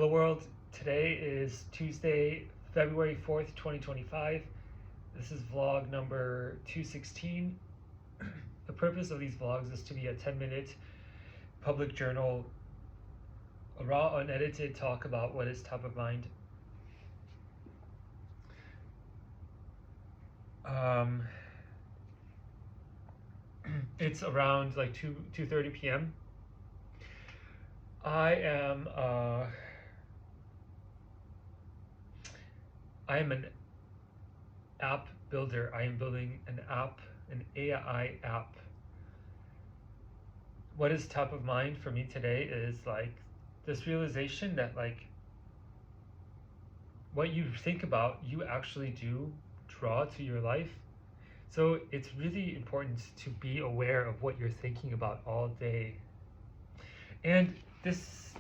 Hello world, today is Tuesday, February 4th, 2025. This is vlog number 216. The purpose of these vlogs is to be a 10-minute public journal, a raw, unedited talk about what is top of mind. It's around like 2:30 p.m. I am an app builder. I am building an app, an AI app. What is top of mind for me today is like this realization that like what you think about, you actually do draw to your life. So it's really important to be aware of what you're thinking about all day. And this,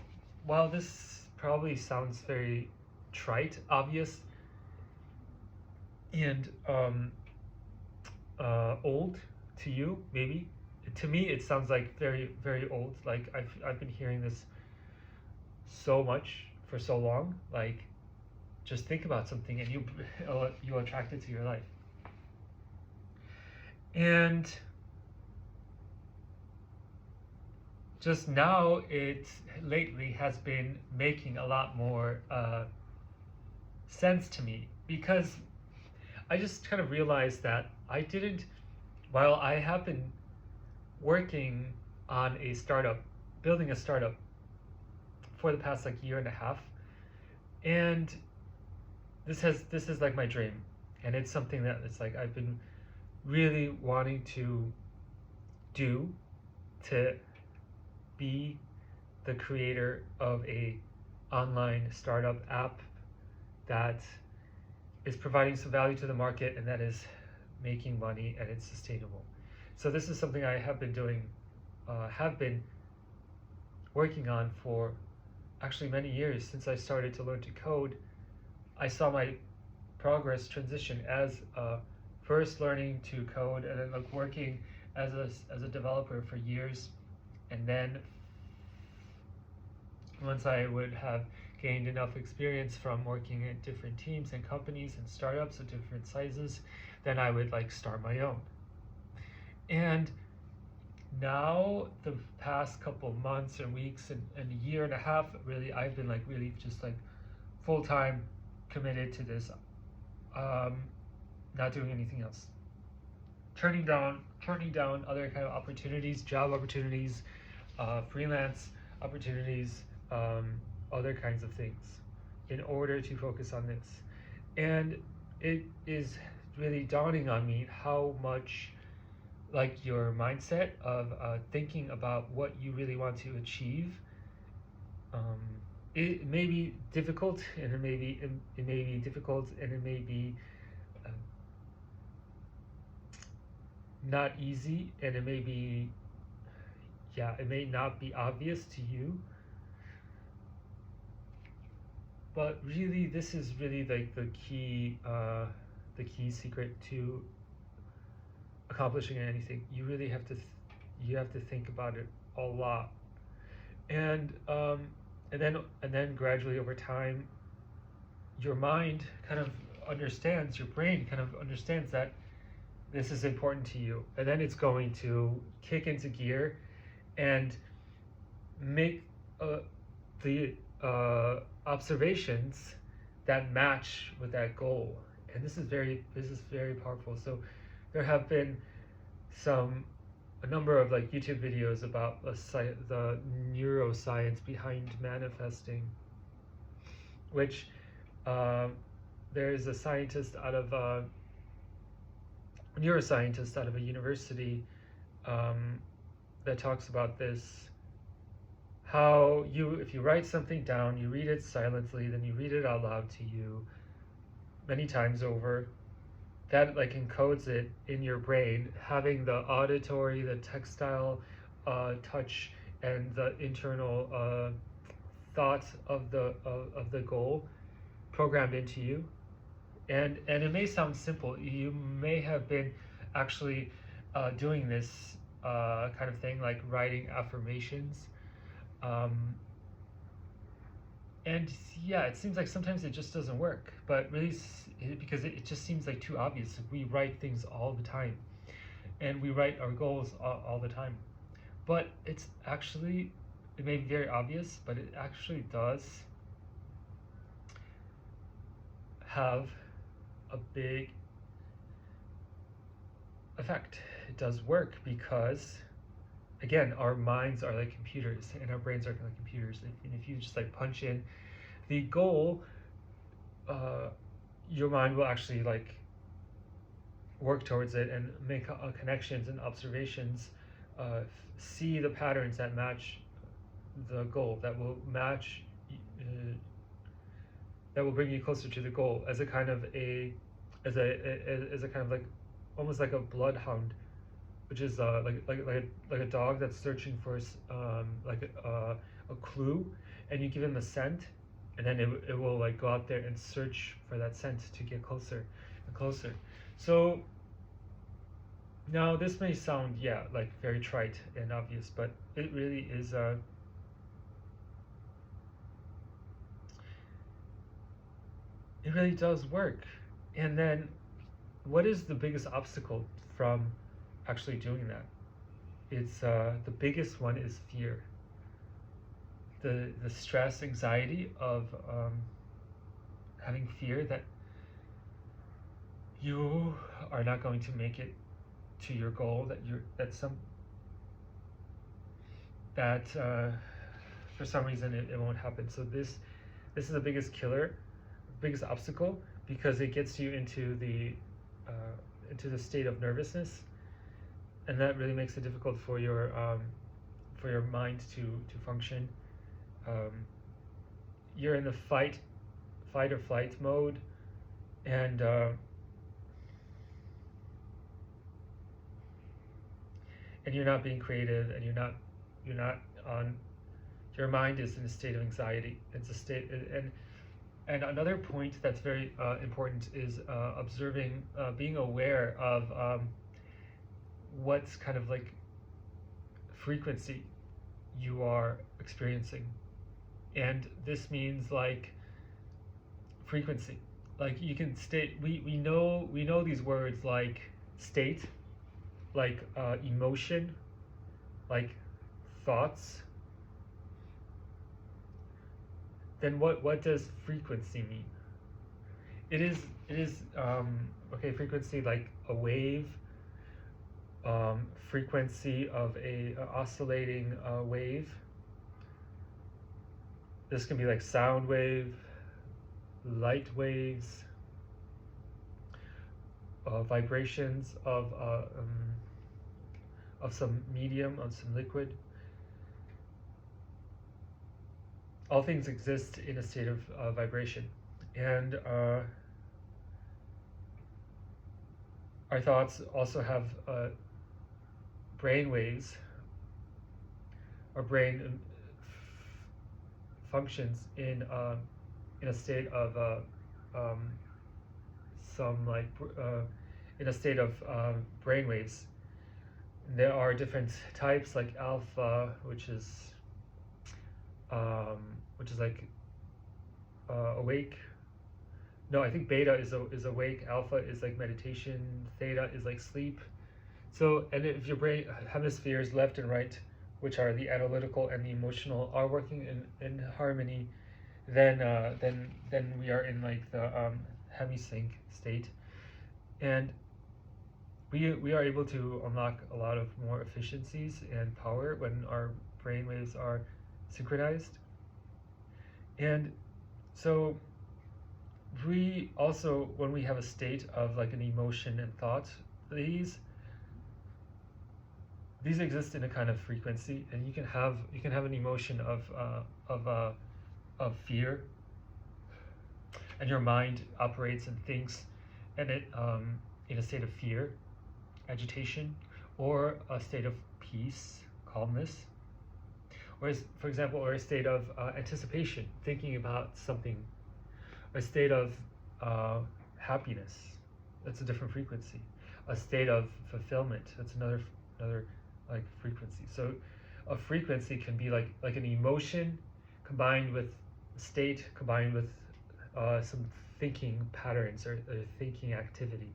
while this probably sounds very trite, obvious, and old to you, maybe. To me, it sounds like very, very old. Like I've been hearing this so much for so long. Like, just think about something and you attract it to your life. And just now, it lately has been making a lot more sense to me, because I just kind of realized that I didn't, while I have been working on a startup, building a startup for the past like year and a half, and this is like my dream, and it's something that it's like I've been really wanting to do, to be the creator of a online startup app that is providing some value to the market and that is making money and it's sustainable. So this is something I have been doing, have been working on for actually many years. Since I started to learn to code, I saw my progress transition as first learning to code and then like working as a developer for years, and then once I would have gained enough experience from working at different teams and companies and startups of different sizes, then I would like start my own. And now the past couple months or weeks and a year and a half, really, I've been like really just like full-time committed to this, not doing anything else. Turning down other kind of opportunities, job opportunities, freelance opportunities, other kinds of things, in order to focus on this. And it is really dawning on me how much like your mindset of thinking about what you really want to achieve, it may be difficult, and it may be difficult, and it may be not easy, and it may be, yeah, it may not be obvious to you, but really this is really like the key secret to accomplishing anything. You really have to you have to think about it a lot, and then gradually over time, your mind kind of understands, your brain kind of understands that this is important to you, and then it's going to kick into gear and make the observations that match with that goal. And this is very powerful. So there have been a number of like YouTube videos about the neuroscience behind manifesting, which there is a scientist out of neuroscientist out of a university that talks about this, how if you write something down, you read it silently, then you read it out loud to you many times over, that like encodes it in your brain, having the auditory, the textile touch, and the internal thoughts of the goal programmed into you. And it may sound simple. You may have been actually doing this kind of thing, like writing affirmations, And yeah, it seems like sometimes it just doesn't work, but really because it just seems like too obvious. We write things all the time, and we write our goals all the time, but it's actually, it may be very obvious, but it actually does have a big effect. It does work because, again, our minds are like computers and our brains are like computers. And if you just like punch in the goal, your mind will actually like work towards it and make connections and observations, see the patterns that match the goal, that will match, that will bring you closer to the goal, as a kind of as a kind of like almost like a bloodhound, which is like a dog that's searching for like a clue, and you give him a scent, and then it will like go out there and search for that scent to get closer and closer. So now this may sound, yeah, like very trite and obvious, but it really is it really does work. And then what is the biggest obstacle from actually doing that? It's the biggest one is fear. The stress, anxiety of having fear that you are not going to make it to your goal, that for some reason it won't happen. So this is the biggest killer, biggest obstacle, because it gets you into the state of nervousness, and that really makes it difficult for your mind to function. You're in the fight or flight mode, and you're not being creative, and you're not on. Your mind is in a state of anxiety. It's a state, and another point that's very important is observing, being aware of what's kind of like frequency you are experiencing. And this means like frequency. Like you can state, we know these words like state, like emotion, like thoughts. Then what does frequency mean? It is okay, frequency like a wave, frequency of a oscillating wave. This can be like sound wave, light waves, vibrations of some medium, of some liquid. All things exist in a state of vibration, and our thoughts also have brain waves. Our brain functions in a state of in a state of brain waves. There are different types, like alpha, which is like awake. No, I think beta is awake. Alpha is like meditation. Theta is like sleep. So, and if your brain hemispheres, left and right, which are the analytical and the emotional, are working in harmony, then we are in like the hemisync state, and we are able to unlock a lot of more efficiencies and power when our brain waves are synchronized. And so we also, when we have a state of like an emotion and thought, these exist in a kind of frequency, and you can have an emotion of fear, and your mind operates and thinks, and it in a state of fear, agitation, or a state of peace, calmness. Whereas, for example, or a state of anticipation, thinking about something, a state of happiness, that's a different frequency. A state of fulfillment, that's another like frequency. So a frequency can be like an emotion combined with state combined with some thinking patterns or thinking activity.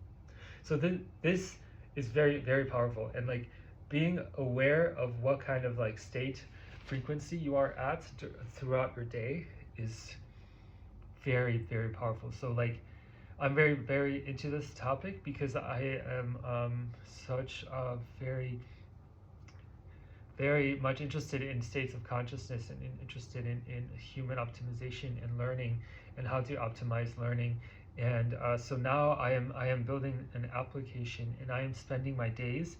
So this is very, very powerful, and like being aware of what kind of like state frequency you are at throughout your day is very, very powerful. So like I'm very, very into this topic because I am such a very much interested in states of consciousness and interested in human optimization and learning and how to optimize learning. And so now I am building an application, and I am spending my days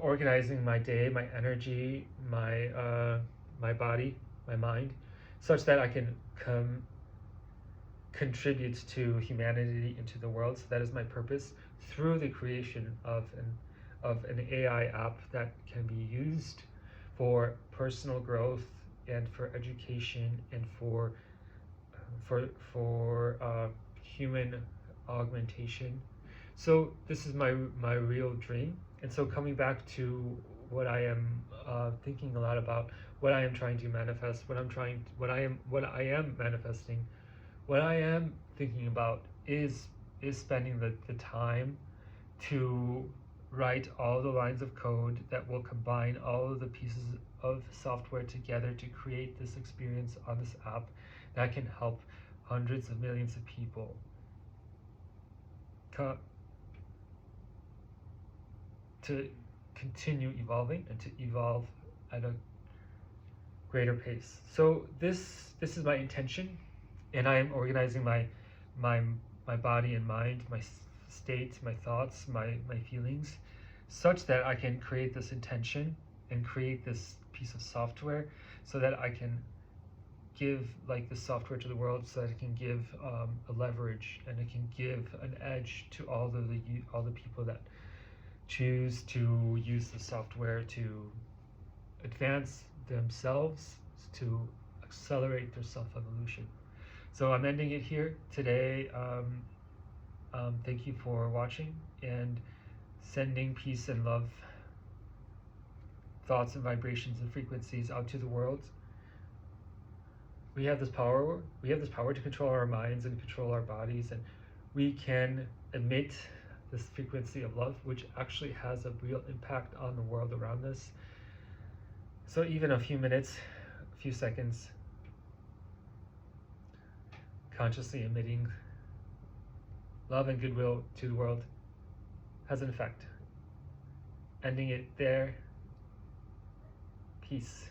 organizing my day, my energy, my body, my mind, such that I can contribute to humanity and to the world. So that is my purpose through the creation of an AI app that can be used for personal growth and for education and for human augmentation. So this is my real dream. And so coming back to what I am thinking a lot about, what I am trying to manifest, what I am manifesting, what I am thinking about is spending the time to write all the lines of code that will combine all of the pieces of software together to create this experience on this app that can help hundreds of millions of people to continue evolving and to evolve at a greater pace. So this is my intention, and I am organizing my body and mind, my state, my thoughts, my feelings, such that I can create this intention and create this piece of software so that I can give like the software to the world, so that it can give a leverage and it can give an edge to all the people that choose to use the software to advance themselves, to accelerate their self-evolution. So I'm ending it here today. Thank you for watching and sending peace and love, thoughts and vibrations and frequencies out to the world. We have this power. We have this power to control our minds and control our bodies, and we can emit this frequency of love, which actually has a real impact on the world around us. So even a few minutes, a few seconds, consciously emitting love and goodwill to the world has an effect. Ending it there. Peace.